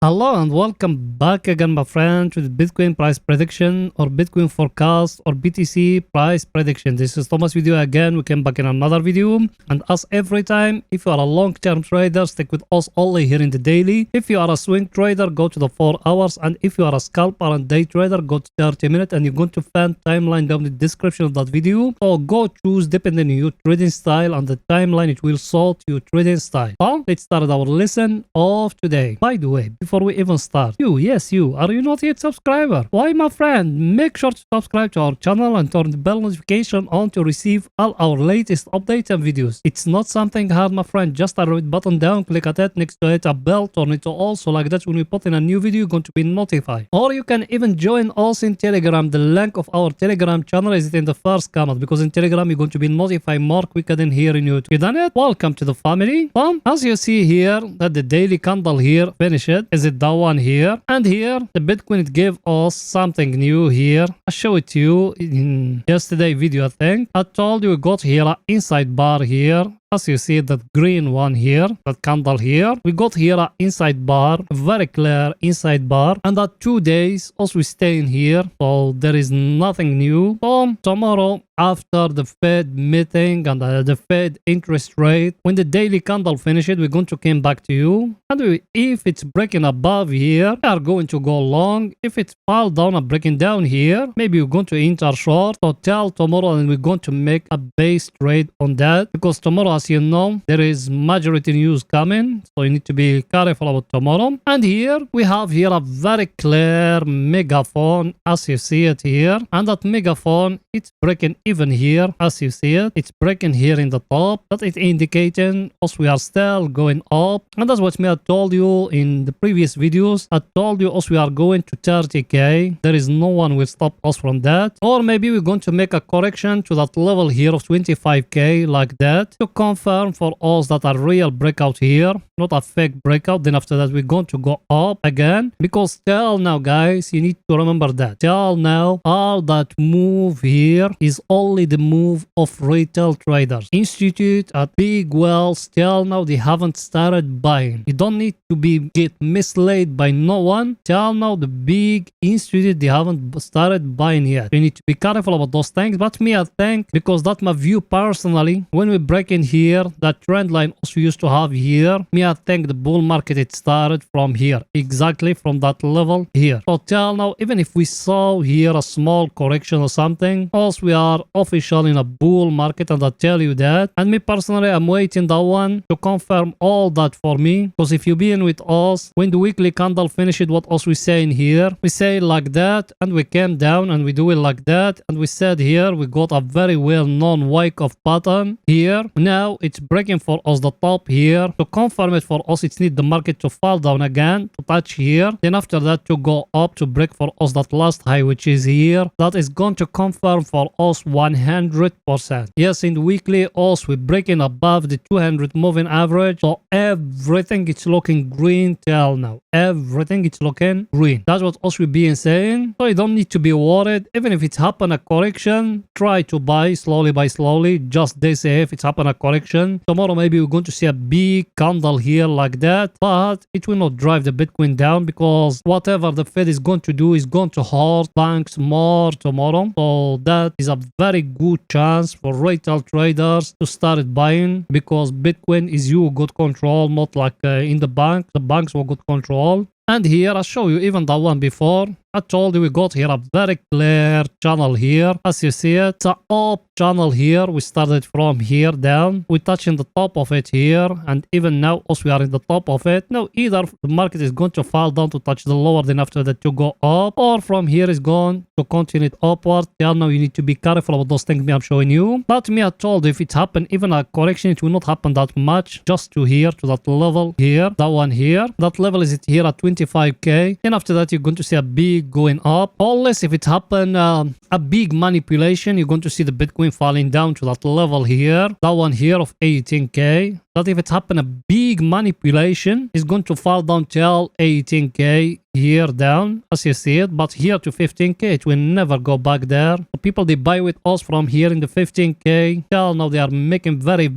Hello and welcome back again, my friend, to the Bitcoin price prediction or Bitcoin forecast or BTC price prediction. This is Thomas with you again. We came back in another video, and as every time, if you are a long-term trader, stick with us only here in the daily. If you are a swing trader, go to the 4 hours, and if you are a scalper and day trader, go to 30 minutes, and you're going to find timeline down in the description of that video. So go choose depending on your trading style, and the timeline it will sort your trading style. So let's start our lesson of today. By the way, before we even start, are you not yet subscriber? Why, my friend, make sure to subscribe to our channel and turn the bell notification on to receive all our latest updates and videos. It's not something hard, my friend, just a red button down, click at it, next to it a bell, turn it to all, so like that when we put in a new video you're going to be notified. Or you can even join us in Telegram. The link of our Telegram channel is in the first comment, because in Telegram you're going to be notified more quicker than here in YouTube. You done it? Welcome to the family. Well, as you see here that the daily candle here finished, is it that one here? And here the Bitcoin, it gave us something new here. I show it to you in yesterday video. I think I told you we got here an inside bar here. As you see that green one here, that candle here, we got here an inside bar, a very clear inside bar, and that 2 days also we stay in here, so there is nothing new. So tomorrow after the Fed meeting and the Fed interest rate, when the daily candle finishes, we're going to come back to you, and if it's breaking above here, we are going to go long. If it fall down and breaking down here, maybe we're going to enter short. So till tomorrow, and we're going to make a base trade on that, because tomorrow, as you know, there is majority news coming, so you need to be careful about tomorrow. And here we have here a very clear megaphone, as you see it here, and that megaphone, it's breaking even here, as you see it, it's breaking here in the top. That is indicating us we are still going up, and that's what me I told you in the previous videos. I told you us we are going to 30k. There is no one will stop us from that. Or maybe we're going to make a correction to that level here of 25k, like that, to confirm for us that a real breakout here, not a fake breakout. Then after that we're going to go up again, because till now, guys, you need to remember that till now all that move here is only the move of retail traders. Institute at big wells, till now they haven't started buying. You don't need to get misled by no one. Till now the big institute, they haven't started buying yet. You need to be careful about those things. But me, I think, because that's my view personally, when we break in here, that trend line also used to have here, me, I think the bull market, it started from here, exactly from that level here. So till now, even if we saw here a small correction or something, also we are official in a bull market, and I tell you that. And me personally, I'm waiting that one to confirm all that for me, because if you been with us, when the weekly candle finished, what else we say in here, we say like that, and we came down and we do it like that, and we said here we got a very well known wake of pattern here. Now it's breaking for us the top here. To confirm it for us, it's need the market to fall down again to touch here, then after that to go up to break for us that last high, which is here. That is going to confirm for us 100%. Yes, in the weekly also we're breaking above the 200 moving average, so everything it's looking green till now. Everything it's looking green. That's what also we've been saying. So you don't need to be worried. Even if it's happen a correction, try to buy slowly by slowly. Just stay safe. It's happen a correction. Tomorrow maybe we're going to see a big candle here like that, but it will not drive the Bitcoin down, because whatever the Fed is going to do is going to hurt banks more tomorrow. So that is a very good chance for retail traders to start buying, because Bitcoin is you got control, not like in the bank. The banks will got control. And here I show you even that one before. I told you we got here a very clear channel here. As you see it, it's an up channel here. We started from here down. We touching the top of it here, and even now also we are in the top of it. Now either the market is going to fall down to touch the lower, then after that to go up, or from here is going to continue it upward. Till now you need to be careful about those things me I'm showing you. But me, I told you if it happen even a correction, it will not happen that much, just to here, to that level here, that one here. That level is it here at 25k. And after that you're going to see a big going up, unless if it happen a big manipulation, you're going to see the Bitcoin falling down to that level here, that one here of 18k. That if it happen a big manipulation, it's going to fall down till 18k here down, as you see it. But here to 15k, it will never go back there. People, they buy with us from here in the 15k till now they are making very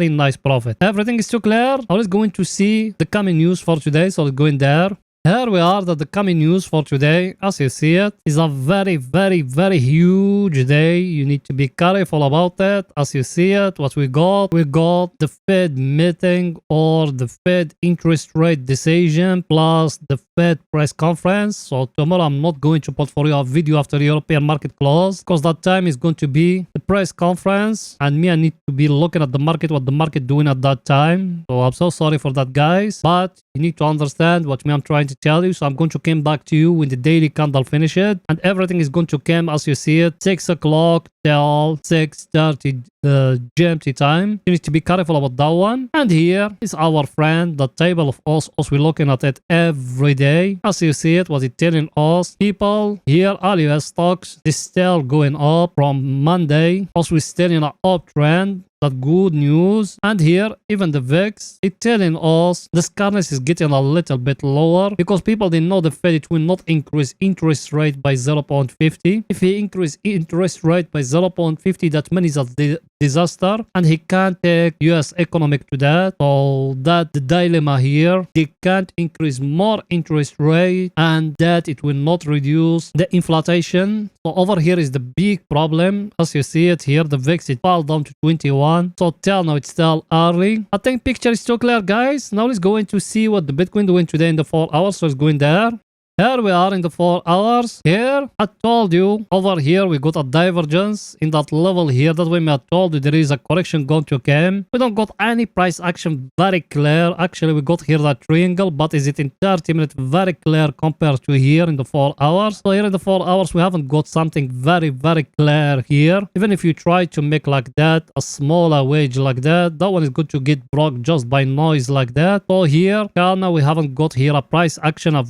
nice profit. Everything is too clear. I was going to see the coming news for today, so let's go in there. Here we are, the coming news for today. As you see it, is a very huge day. You need to be careful about it. As you see it, what we got the Fed meeting or the Fed interest rate decision plus the Fed press conference. So tomorrow I'm not going to put for you a video after European market close because that time is going to be the press conference and me I need to be looking at the market, what the market doing at that time. So I'm so sorry for that, guys, but you need to understand what me I'm trying to tell you. So I'm going to come back to you when the daily candle finish it and everything is going to come as you see it 6 o'clock till 6:30 GMT time. You need to be careful about that one. And here is our friend, the table of us we're looking at it every day. As you see it, what it telling us, people here, all US stocks is still going up from Monday. Also, we're still in an uptrend. That good news. And here even the VIX, it's telling us the scarcity is getting a little bit lower because people didn't know the Fed it will not increase interest rate by 0.50. If he increase interest rate by 0.50, that means a disaster and he can't take US economic to that. So that the dilemma here, they can't increase more interest rate and that it will not reduce the inflation. So over here is the big problem. As you see it here, the VIX it fell down to 21. So till now it's still early. I think picture is too clear, guys. Now let's go into see what the Bitcoin doing today in the 4 hours. So it's going there. Here we are in the 4 hours. Here, I told you, over here we got a divergence in that level here. That way I told you there is a correction going to come. We don't got any price action very clear. Actually, we got here that triangle, but is it in 30 minutes very clear compared to here in the 4 hours? So here in the 4 hours, we haven't got something very clear here. Even if you try to make like that, a smaller wedge like that, that one is going to get broke just by noise like that. So here, now we haven't got here a price action, a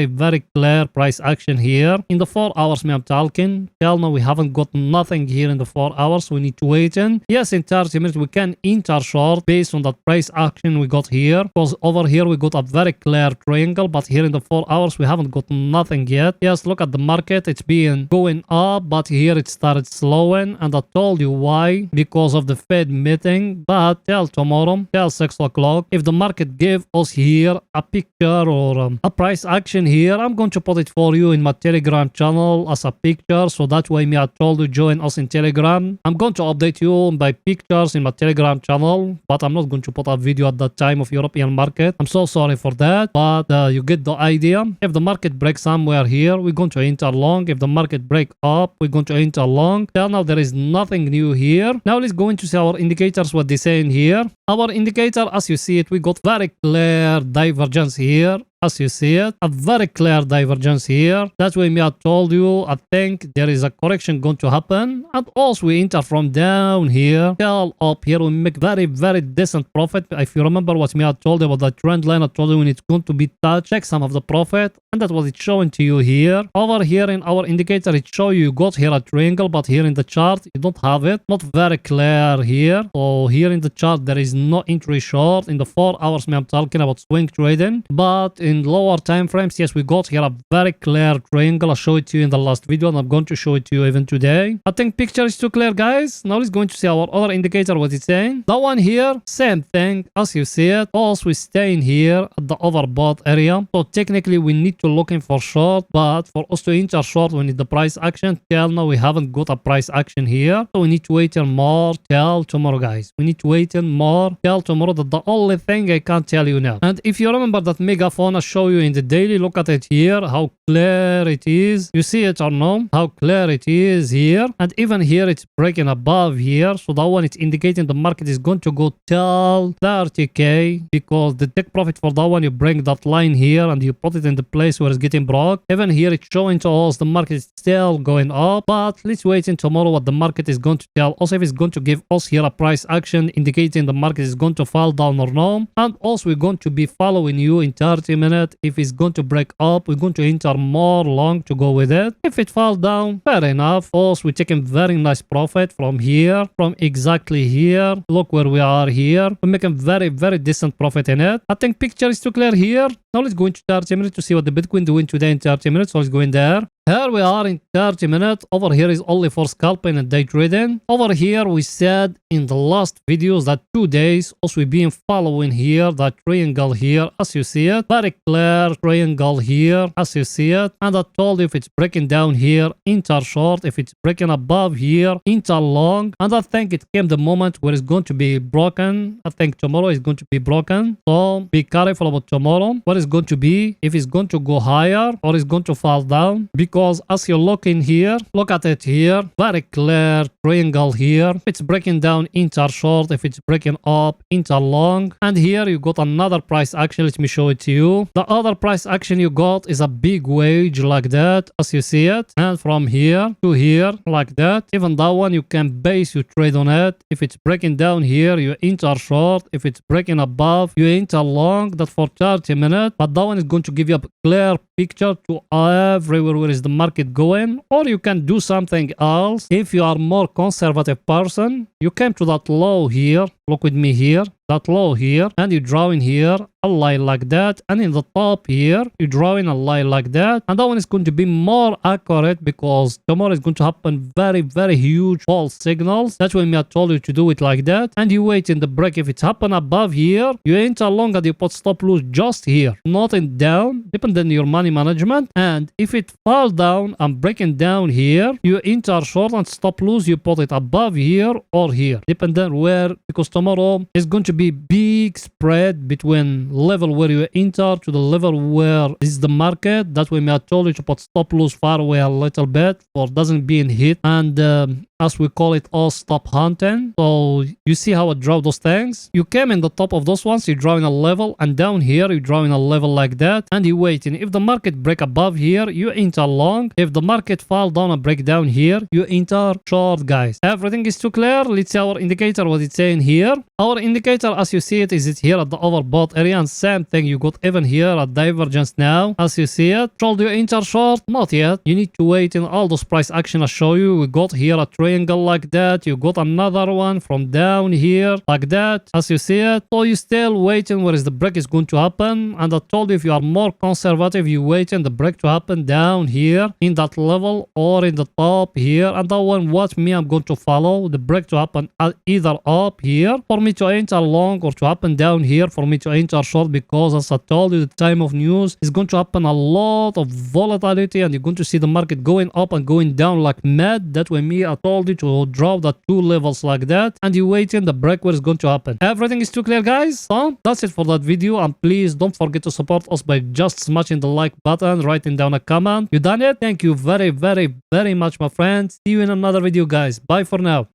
very clear price action here in the 4 hours. Me I'm talking till now we haven't got nothing here in the 4 hours. We need to wait in. Yes, in 30 minutes we can enter short based on that price action we got here because over here we got a very clear triangle, but here in the 4 hours we haven't got nothing yet. Yes, look at the market, it's been going up, but here it started slowing and I told you why, because of the Fed meeting. But till tomorrow till 6 o'clock, if the market gave us here a picture or a price action here, I'm going to put it for you in my Telegram channel as a picture. So that way me I told you join us in Telegram. I'm going to update you by pictures in my Telegram channel, but I'm not going to put a video at that time of European market. I'm so sorry for that, but you get the idea. If the market breaks somewhere here, we're going to enter long. If the market break up, we're going to enter long. Till now there is nothing new here. Now let's go into see our indicators, what they say in here. Our indicator, as you see it, we got very clear divergence here. As you see it, a very clear divergence here. That's why me I told you, I think there is a correction going to happen. And also we enter from down here till up here. We make very decent profit. If you remember what me I told you about the trend line, I told you when it's going to be touched, check some of the profit. And that's what it's showing to you here. Over here in our indicator, it show you got here a triangle, but here in the chart, you don't have it. Not very clear here. So here in the chart, there is no entry short. In the 4 hours, me I'm talking about swing trading. But in lower time frames, yes, we got here a very clear triangle. I'll show it to you in the last video and I'm going to show it to you even today. I think picture is too clear, guys. Now let's going to see our other indicator, what it's saying. That one here, same thing as you see it. Also, we staying here at the overbought area. So technically we need to looking for short, but for us to enter short, we need the price action. Till now we haven't got a price action here. So we need to wait more till tomorrow, guys. We need to wait more till tomorrow. That's the only thing I can't tell you now. And if you remember that megaphone I show you in the daily, look at it here, how clear it is. You see it or no? How clear it is here. And even here it's breaking above here. So that one it's indicating the market is going to go till 30k because the take profit for that one, you bring that line here and you put it in the place where it's getting broke. Even here it's showing to us the market is still going up, but let's wait in tomorrow what the market is going to tell us, if it's going to give us here a price action indicating the market is going to fall down or no. And also we're going to be following you in 30 minutes. If it's going to break up, we're going to enter more long to go with it. If it falls down, fair enough. Also, we're taking very nice profit from here, from exactly here. Look where we are here. We're making very decent profit in it. I think picture is too clear here. Now let's go into 30 minutes to see what the Bitcoin doing today in 30 minutes. So let's go in there. Here we are in 30 minutes. Over here is only for scalping and day trading. Over here we said in the last videos that 2 days also we've been following here that triangle here as you see it. Very clear triangle here as you see it. And I told you if it's breaking down here, enter short. If it's breaking above here, enter long. And I think it came the moment where it's going to be broken. I think tomorrow is going to be broken. So be careful about tomorrow. What is going to be, if it's going to go higher or it's going to fall down. Because as you look in here, look at it here. Very clear triangle here. If it's breaking down, enter short. If it's breaking up, enter long. And here you got another price action. Let me show it to you. The other price action you got is a big wedge like that as you see it. And from here to here like that. Even that one you can base your trade on it. If it's breaking down here, you enter short. If it's breaking above, you enter long. That for 30 minutes. But that one is going to give you a clear picture to everywhere where is the market going. Or you can do something else. If you are more conservative person, you came to that low here. Look with me here. That low here. And you draw in here a line like that. And in the top here, you draw in a line like that. And that one is going to be more accurate because tomorrow is going to happen very, very huge false signals. That's why I told you to do it like that. And you wait in the break. If it's happen above here, you enter long and you put stop loss just here. Not in down. Depending on your money management. And if it falls down and breaking down here, you enter short and stop loss. You put it above here or here. Depending where, because tomorrow is going to be big spread between level where you enter to the level where is the market. That's why I told you to put stop loss far away a little bit for doesn't being hit. And as we call it, all stop hunting. So you see how I draw those things. You came in the top of those ones, you draw in a level, and down here you draw in a level like that, and you waiting. If the market break above here, you enter long. If the market fall down and break down here, you enter short, guys. Everything is too clear. Let's see our indicator, what it's saying here. Our indicator, as you see it, is it here at the overbought area, and same thing you got even here at divergence now, as you see it. Should you enter short? Not yet. You need to wait in all those price action I show you. We got here a triangle like that. You got another one from down here like that, as you see it. So you still waiting where is the break is going to happen. And I told you if you are more conservative, you waiting the break to happen down here in that level or in the top here. And that one, what me I'm going to follow the break to happen either up here for me to enter long or to happen down here for me to enter short, because as I told you, the time of news is going to happen a lot of volatility and you're going to see the market going up and going down like mad. That way me I told you to draw the two levels like that, and you waiting the break where is going to happen. Everything is too clear, guys. So that's it for that video, and please don't forget to support us by just smashing the like button, writing down a comment. You done it? Thank you very, very, very much, my friends. See you in another video, guys. Bye for now.